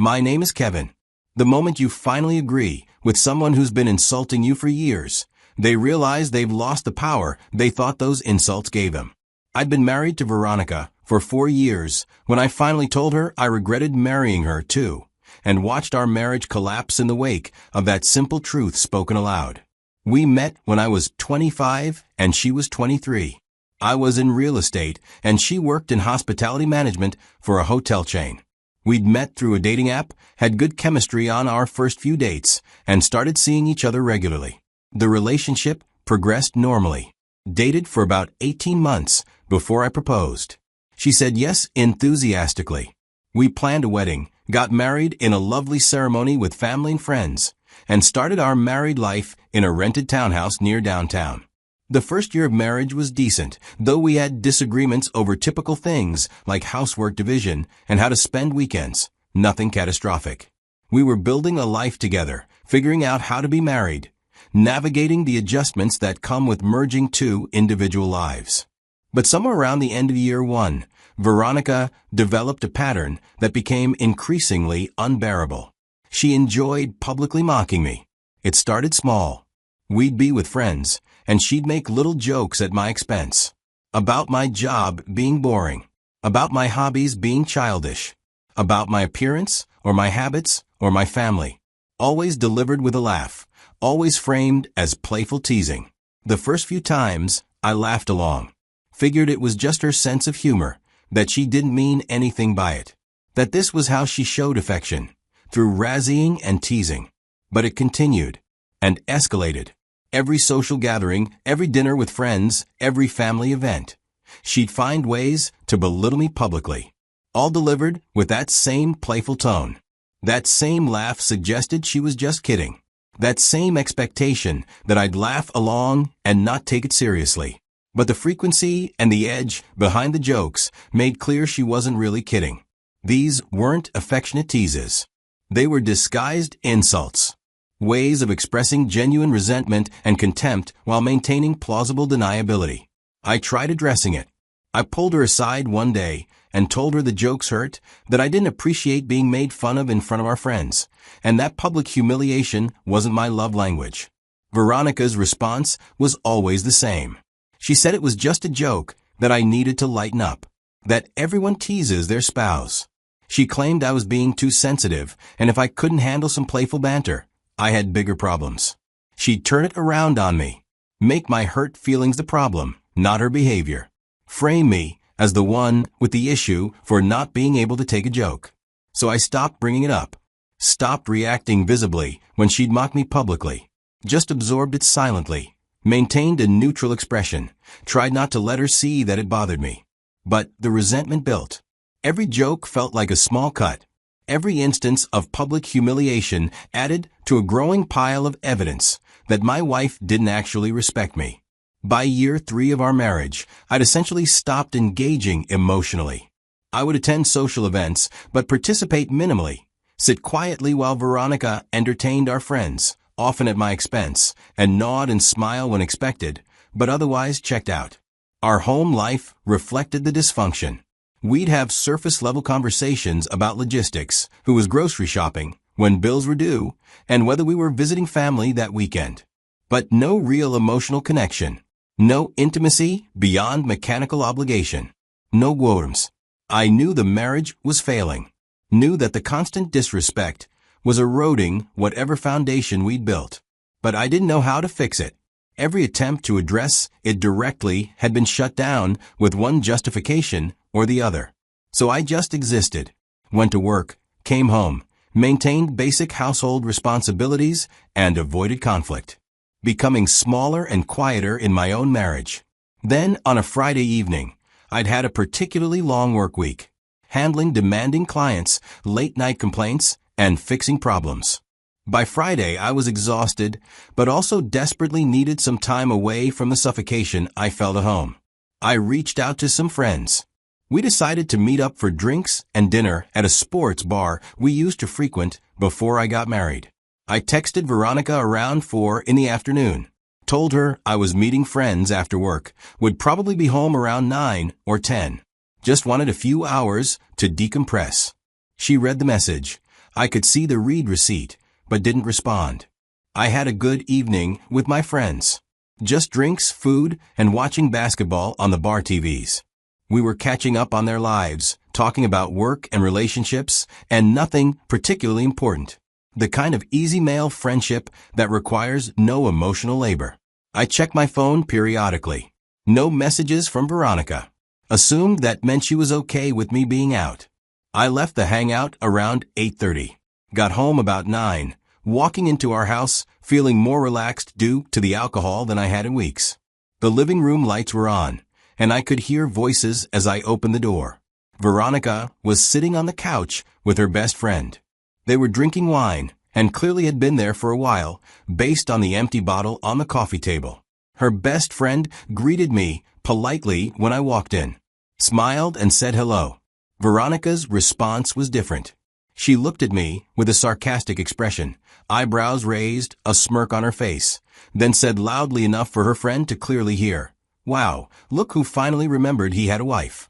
My name is Kevin. The moment you finally agree with someone who's been insulting you for years, they realize they've lost the power they thought those insults gave them. I'd been married to Veronica for 4 years when I finally told her I regretted marrying her too, and watched our marriage collapse in the wake of that simple truth spoken aloud. We met when I was 25 and she was 23. I was in real estate and she worked in hospitality management for a hotel chain. We'd met through a dating app, had good chemistry on our first few dates, and started seeing each other regularly. The relationship progressed normally. Dated for about 18 months before I proposed. She said yes enthusiastically. We planned a wedding, got married in a lovely ceremony with family and friends, and started our married life in a rented townhouse near downtown. The first year of marriage was decent, though we had disagreements over typical things like housework division and how to spend weekends. Nothing catastrophic. We were building a life together, figuring out how to be married, navigating the adjustments that come with merging two individual lives. But somewhere around the end of year 1, Veronica developed a pattern that became increasingly unbearable. She enjoyed publicly mocking me. It started small. We'd be with friends, and she'd make little jokes at my expense. About my job being boring. About my hobbies being childish. About my appearance, or my habits, or my family. Always delivered with a laugh. Always framed as playful teasing. The first few times, I laughed along. Figured it was just her sense of humor, that she didn't mean anything by it. That this was how she showed affection, through razzying and teasing. But it continued, and escalated. Every social gathering, every dinner with friends, every family event. She'd find ways to belittle me publicly. All delivered with that same playful tone. That same laugh suggested she was just kidding. That same expectation that I'd laugh along and not take it seriously. But the frequency and the edge behind the jokes made clear she wasn't really kidding. These weren't affectionate teases. They were disguised insults. Ways of expressing genuine resentment and contempt while maintaining plausible deniability. I tried addressing it. I pulled her aside one day and told her the jokes hurt, that I didn't appreciate being made fun of in front of our friends, and that public humiliation wasn't my love language. Veronica's response was always the same. She said it was just a joke, that I needed to lighten up, that everyone teases their spouse. She claimed I was being too sensitive, and if I couldn't handle some playful banter, I had bigger problems. She'd turn it around on me, make my hurt feelings the problem, not her behavior. Frame me as the one with the issue for not being able to take a joke. So I stopped bringing it up, stopped reacting visibly when she'd mock me publicly, just absorbed it silently, maintained a neutral expression, tried not to let her see that it bothered me. But the resentment built. Every joke felt like a small cut. Every instance of public humiliation added to a growing pile of evidence that my wife didn't actually respect me. By year 3 of our marriage, I'd essentially stopped engaging emotionally. I would attend social events, but participate minimally, sit quietly while Veronica entertained our friends, often at my expense, and nod and smile when expected, but otherwise checked out. Our home life reflected the dysfunction. We'd have surface-level conversations about logistics, who was grocery shopping, when bills were due, and whether we were visiting family that weekend. But no real emotional connection. No intimacy beyond mechanical obligation. No worms. I knew the marriage was failing. Knew that the constant disrespect was eroding whatever foundation we'd built. But I didn't know how to fix it. Every attempt to address it directly had been shut down with one justification or the other. So I just existed, went to work, came home, maintained basic household responsibilities, and avoided conflict, becoming smaller and quieter in my own marriage. Then, on a Friday evening, I'd had a particularly long work week, handling demanding clients, late-night complaints, and fixing problems. By Friday, I was exhausted, but also desperately needed some time away from the suffocation I felt at home. I reached out to some friends. We decided to meet up for drinks and dinner at a sports bar we used to frequent before I got married. I texted Veronica around 4 in the afternoon, told her I was meeting friends after work, would probably be home around 9 or 10. Just wanted a few hours to decompress. She read the message. I could see the read receipt, but didn't respond. I had a good evening with my friends. Just drinks, food, and watching basketball on the bar TVs. We were catching up on their lives, talking about work and relationships, and nothing particularly important. The kind of easy male friendship that requires no emotional labor. I checked my phone periodically. No messages from Veronica. Assumed that meant she was okay with me being out. I left the hangout around 8:30. Got home about 9, walking into our house feeling more relaxed due to the alcohol than I had in weeks. The living room lights were on, and I could hear voices as I opened the door. Veronica was sitting on the couch with her best friend. They were drinking wine, and clearly had been there for a while, based on the empty bottle on the coffee table. Her best friend greeted me politely when I walked in, smiled and said hello. Veronica's response was different. She looked at me with a sarcastic expression, eyebrows raised, a smirk on her face, then said loudly enough for her friend to clearly hear, "Wow, look who finally remembered he had a wife."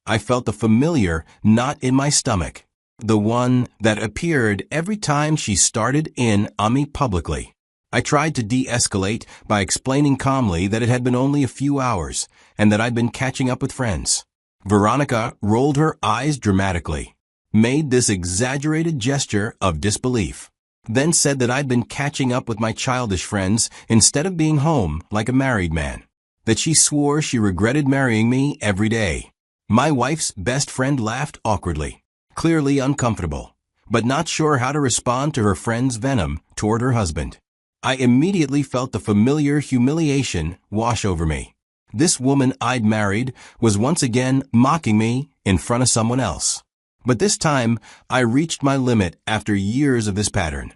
I felt the familiar knot in my stomach, the one that appeared every time she started in on me publicly. I tried to de-escalate by explaining calmly that it had been only a few hours and that I'd been catching up with friends. Veronica rolled her eyes dramatically, made this exaggerated gesture of disbelief, then said that I'd been catching up with my childish friends instead of being home like a married man, that she swore she regretted marrying me every day. My wife's best friend laughed awkwardly, clearly uncomfortable, but not sure how to respond to her friend's venom toward her husband. I immediately felt the familiar humiliation wash over me. This woman I'd married was once again mocking me in front of someone else. But this time, I reached my limit after years of this pattern,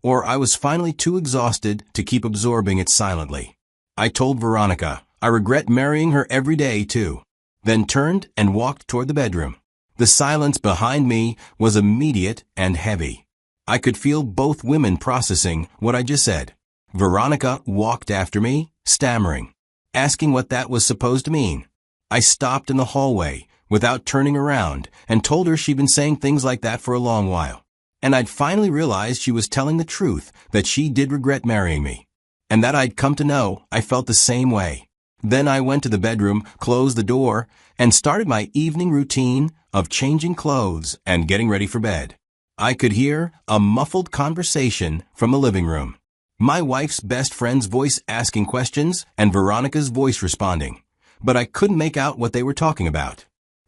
or I was finally too exhausted to keep absorbing it silently. I told Veronica I regret marrying her every day too, then turned and walked toward the bedroom. The silence behind me was immediate and heavy. I could feel both women processing what I just said. Veronica walked after me, stammering, asking what that was supposed to mean. I stopped in the hallway without turning around and told her she'd been saying things like that for a long while. And I'd finally realized she was telling the truth, that she did regret marrying me. And that I'd come to know I felt the same way. Then I went to the bedroom, closed the door, and started my evening routine of changing clothes and getting ready for bed. I could hear a muffled conversation from the living room. My wife's best friend's voice asking questions and Veronica's voice responding, but I couldn't make out what they were talking about.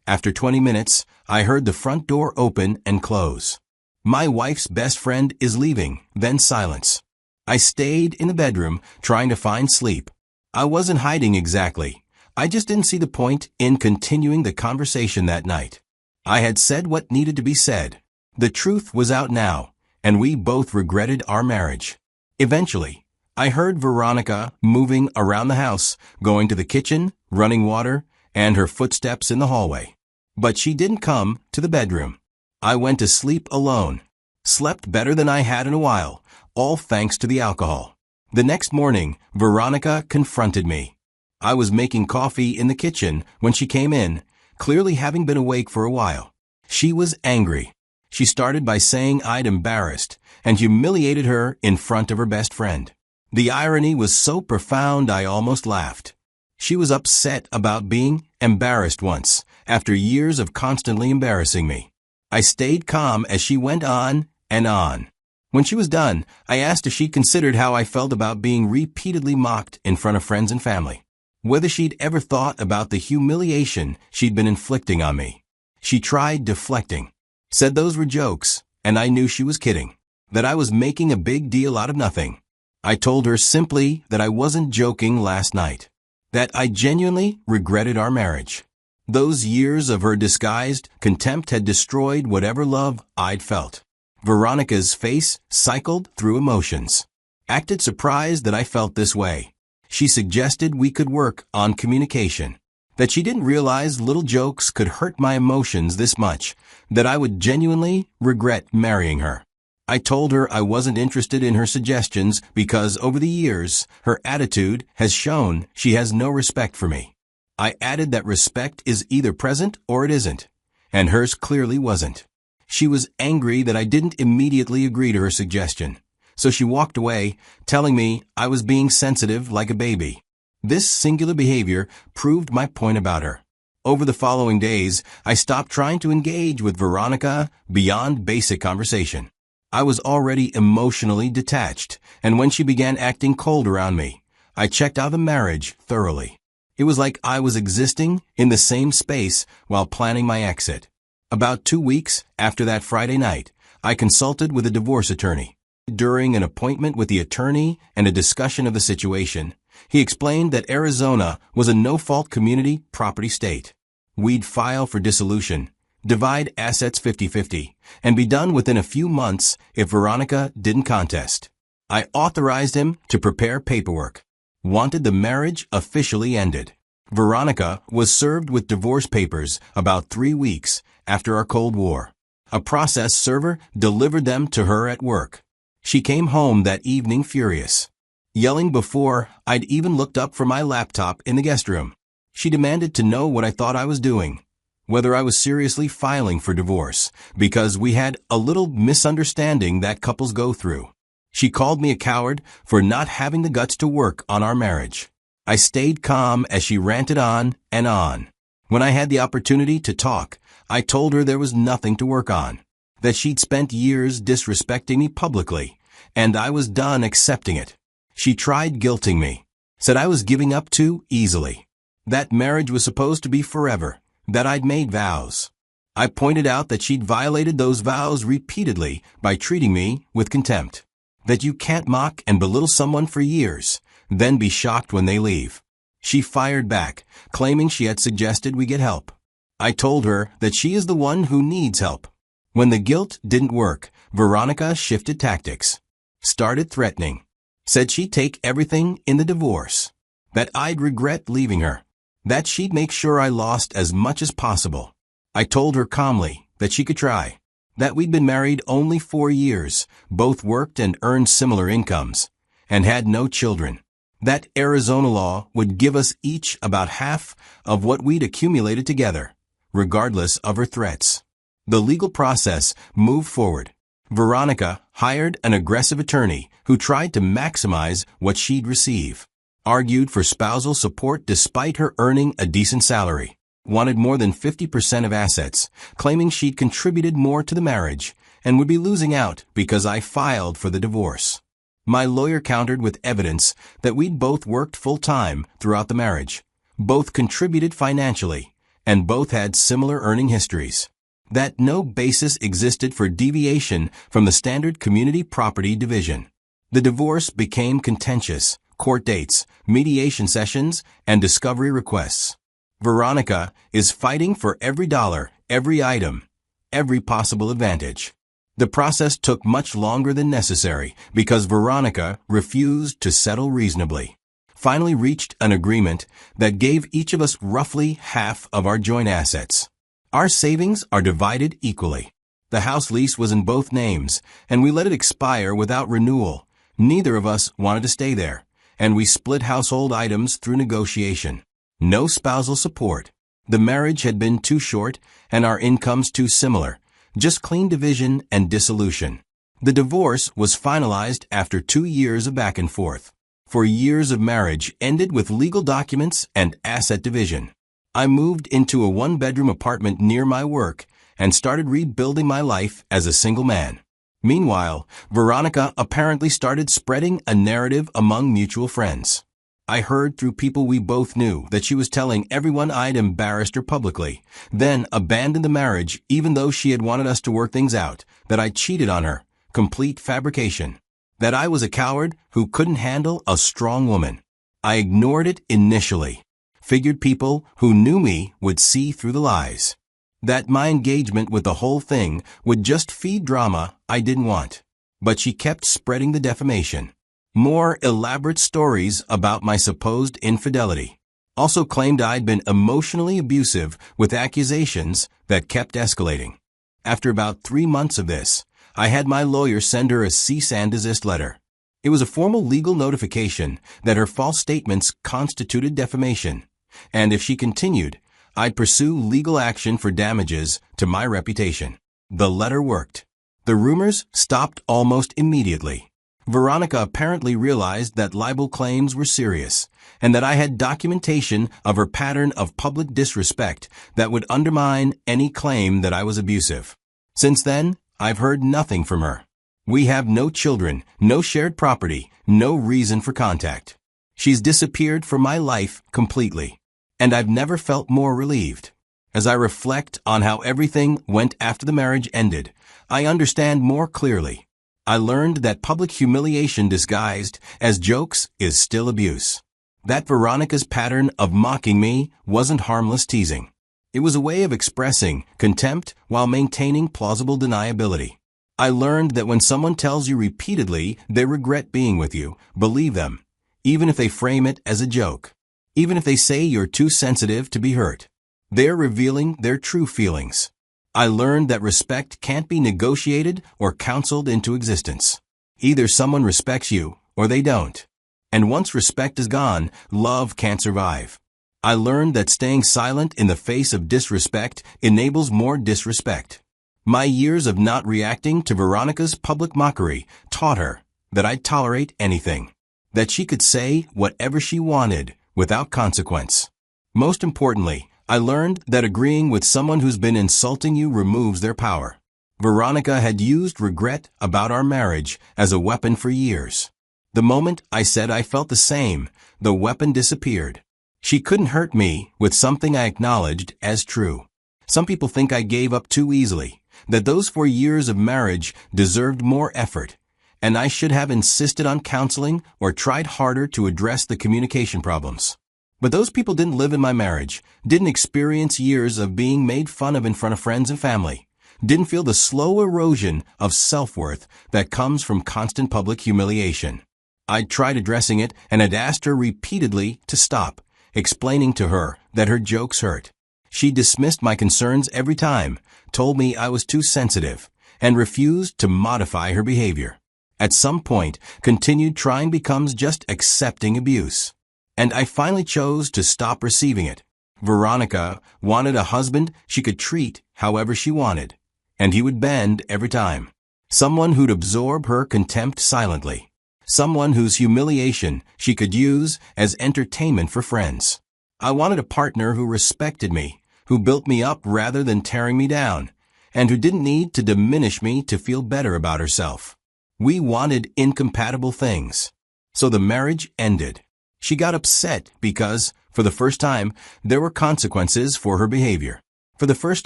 After 20 minutes, I heard the front door open and close. My wife's best friend is leaving, then silence. I stayed in the bedroom trying to find sleep. I wasn't hiding exactly. I just didn't see the point in continuing the conversation that night. I had said what needed to be said. The truth was out now, and we both regretted our marriage. Eventually, I heard Veronica moving around the house, going to the kitchen, running water, and her footsteps in the hallway. But she didn't come to the bedroom. I went to sleep alone. Slept better than I had in a while, all thanks to the alcohol. The next morning, Veronica confronted me. I was making coffee in the kitchen when she came in, clearly having been awake for a while. She was angry. She started by saying I'd embarrassed and humiliated her in front of her best friend. The irony was so profound I almost laughed. She was upset about being embarrassed once, after years of constantly embarrassing me. I stayed calm as she went on and on. When she was done, I asked if she considered how I felt about being repeatedly mocked in front of friends and family, whether she'd ever thought about the humiliation she'd been inflicting on me. She tried deflecting, said those were jokes, and I knew she was kidding, that I was making a big deal out of nothing. I told her simply that I wasn't joking last night, that I genuinely regretted our marriage. Those years of her disguised contempt had destroyed whatever love I'd felt. Veronica's face cycled through emotions, acted surprised that I felt this way. She suggested we could work on communication, that she didn't realize little jokes could hurt my emotions this much, that I would genuinely regret marrying her. I told her I wasn't interested in her suggestions because over the years, her attitude has shown she has no respect for me. I added that respect is either present or it isn't, and hers clearly wasn't. She was angry that I didn't immediately agree to her suggestion, so she walked away, telling me I was being sensitive like a baby. This singular behavior proved my point about her. Over the following days, I stopped trying to engage with Veronica beyond basic conversation. I was already emotionally detached, and when she began acting cold around me, I checked out the marriage thoroughly. It was like I was existing in the same space while planning my exit. About 2 weeks after that Friday night, I consulted with a divorce attorney. During an appointment with the attorney and a discussion of the situation, he explained that Arizona was a no-fault community property state. We'd file for dissolution, divide assets 50-50, and be done within a few months if Veronica didn't contest. I authorized him to prepare paperwork. Wanted the marriage officially ended. Veronica was served with divorce papers about 3 weeks after our Cold War. A process server delivered them to her at work. She came home that evening furious, yelling before I'd even looked up from my laptop in the guest room. She demanded to know what I thought I was doing, whether I was seriously filing for divorce, because we had a little misunderstanding that couples go through. She called me a coward for not having the guts to work on our marriage. I stayed calm as she ranted on and on. When I had the opportunity to talk, I told her there was nothing to work on, that she'd spent years disrespecting me publicly, and I was done accepting it. She tried guilting me, said I was giving up too easily, that marriage was supposed to be forever, that I'd made vows. I pointed out that she'd violated those vows repeatedly by treating me with contempt, that you can't mock and belittle someone for years, then be shocked when they leave. She fired back, claiming she had suggested we get help. I told her that she is the one who needs help. When the guilt didn't work, Veronica shifted tactics, started threatening, said she'd take everything in the divorce, that I'd regret leaving her, that she'd make sure I lost as much as possible. I told her calmly that she could try, that we'd been married only 4 years, both worked and earned similar incomes, and had no children, that Arizona law would give us each about half of what we'd accumulated together, regardless of her threats. The legal process moved forward. Veronica hired an aggressive attorney who tried to maximize what she'd receive, argued for spousal support despite her earning a decent salary, wanted more than 50% of assets, claiming she'd contributed more to the marriage and would be losing out because I filed for the divorce. My lawyer countered with evidence that we'd both worked full-time throughout the marriage, both contributed financially, and both had similar earning histories, that no basis existed for deviation from the standard community property division. The divorce became contentious, court dates, mediation sessions, and discovery requests. Veronica is fighting for every dollar, every item, every possible advantage. The process took much longer than necessary because Veronica refused to settle reasonably. Finally reached an agreement that gave each of us roughly half of our joint assets. Our savings are divided equally. The house lease was in both names, and we let it expire without renewal. Neither of us wanted to stay there, and we split household items through negotiation. No spousal support. The marriage had been too short, and our incomes too similar. Just clean division and dissolution. The divorce was finalized after 2 years of back and forth. 4 years of marriage ended with legal documents and asset division. I moved into a 1-bedroom apartment near my work and started rebuilding my life as a single man. Meanwhile, Veronica apparently started spreading a narrative among mutual friends. I heard through people we both knew that she was telling everyone I'd embarrassed her publicly, then abandoned the marriage even though she had wanted us to work things out, that I cheated on her, complete fabrication, that I was a coward who couldn't handle a strong woman. I ignored it initially, figured people who knew me would see through the lies, that my engagement with the whole thing would just feed drama I didn't want. But she kept spreading the defamation. More elaborate stories about my supposed infidelity. Also claimed I'd been emotionally abusive with accusations that kept escalating. After about 3 months of this, I had my lawyer send her a cease and desist letter. It was a formal legal notification that her false statements constituted defamation, and if she continued, I'd pursue legal action for damages to my reputation. The letter worked. The rumors stopped almost immediately. Veronica apparently realized that libel claims were serious, and that I had documentation of her pattern of public disrespect that would undermine any claim that I was abusive. Since then, I've heard nothing from her. We have no children, no shared property, no reason for contact. She's disappeared from my life completely, and I've never felt more relieved. As I reflect on how everything went after the marriage ended, I understand more clearly. I learned that public humiliation disguised as jokes is still abuse. That Veronica's pattern of mocking me wasn't harmless teasing. It was a way of expressing contempt while maintaining plausible deniability. I learned that when someone tells you repeatedly they regret being with you, believe them, even if they frame it as a joke. Even if they say you're too sensitive to be hurt. They're revealing their true feelings. I learned that respect can't be negotiated or counseled into existence. Either someone respects you or they don't. And once respect is gone, love can't survive. I learned that staying silent in the face of disrespect enables more disrespect. My years of not reacting to Veronica's public mockery taught her that I'd tolerate anything. That she could say whatever she wanted without consequence. Most importantly, I learned that agreeing with someone who's been insulting you removes their power. Veronica had used regret about our marriage as a weapon for years. The moment I said I felt the same, the weapon disappeared. She couldn't hurt me with something I acknowledged as true. Some people think I gave up too easily, that those 4 years of marriage deserved more effort, and I should have insisted on counseling or tried harder to address the communication problems. But those people didn't live in my marriage, didn't experience years of being made fun of in front of friends and family, didn't feel the slow erosion of self-worth that comes from constant public humiliation. I'd tried addressing it and had asked her repeatedly to stop, explaining to her that her jokes hurt. She dismissed my concerns every time, told me I was too sensitive, and refused to modify her behavior. At some point, continued trying becomes just accepting abuse. And I finally chose to stop receiving it. Veronica wanted a husband she could treat however she wanted, and he would bend every time. Someone who'd absorb her contempt silently. Someone whose humiliation she could use as entertainment for friends. I wanted a partner who respected me, who built me up rather than tearing me down, and who didn't need to diminish me to feel better about herself. We wanted incompatible things. So the marriage ended. She got upset because, for the first time, there were consequences for her behavior. For the first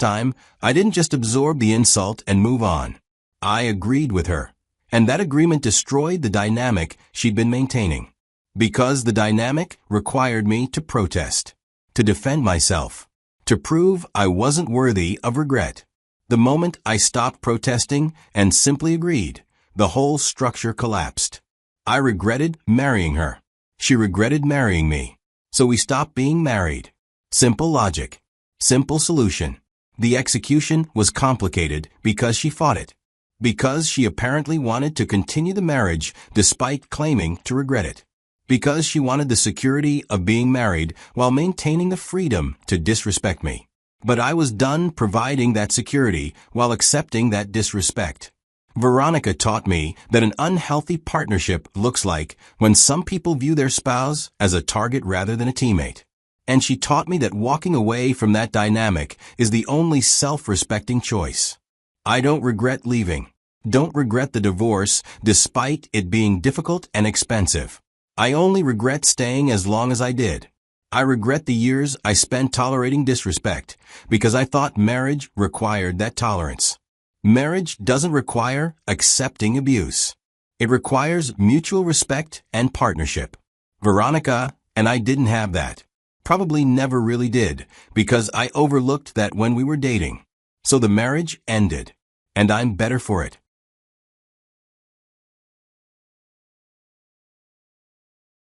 time, I didn't just absorb the insult and move on. I agreed with her, and that agreement destroyed the dynamic she'd been maintaining. Because the dynamic required me to protest, to defend myself, to prove I wasn't worthy of regret. The moment I stopped protesting and simply agreed, the whole structure collapsed. I regretted marrying her. She regretted marrying me. So we stopped being married. Simple logic. Simple solution. The execution was complicated because she fought it. Because she apparently wanted to continue the marriage despite claiming to regret it. Because she wanted the security of being married while maintaining the freedom to disrespect me. But I was done providing that security while accepting that disrespect. Veronica taught me that an unhealthy partnership looks like when some people view their spouse as a target rather than a teammate. And she taught me that walking away from that dynamic is the only self-respecting choice. I don't regret leaving. Don't regret the divorce despite it being difficult and expensive. I only regret staying as long as I did. I regret the years I spent tolerating disrespect because I thought marriage required that tolerance. Marriage doesn't require accepting abuse. It requires mutual respect and partnership. Veronica and I didn't have that. Probably never really did, because I overlooked that when we were dating. So the marriage ended, and I'm better for it.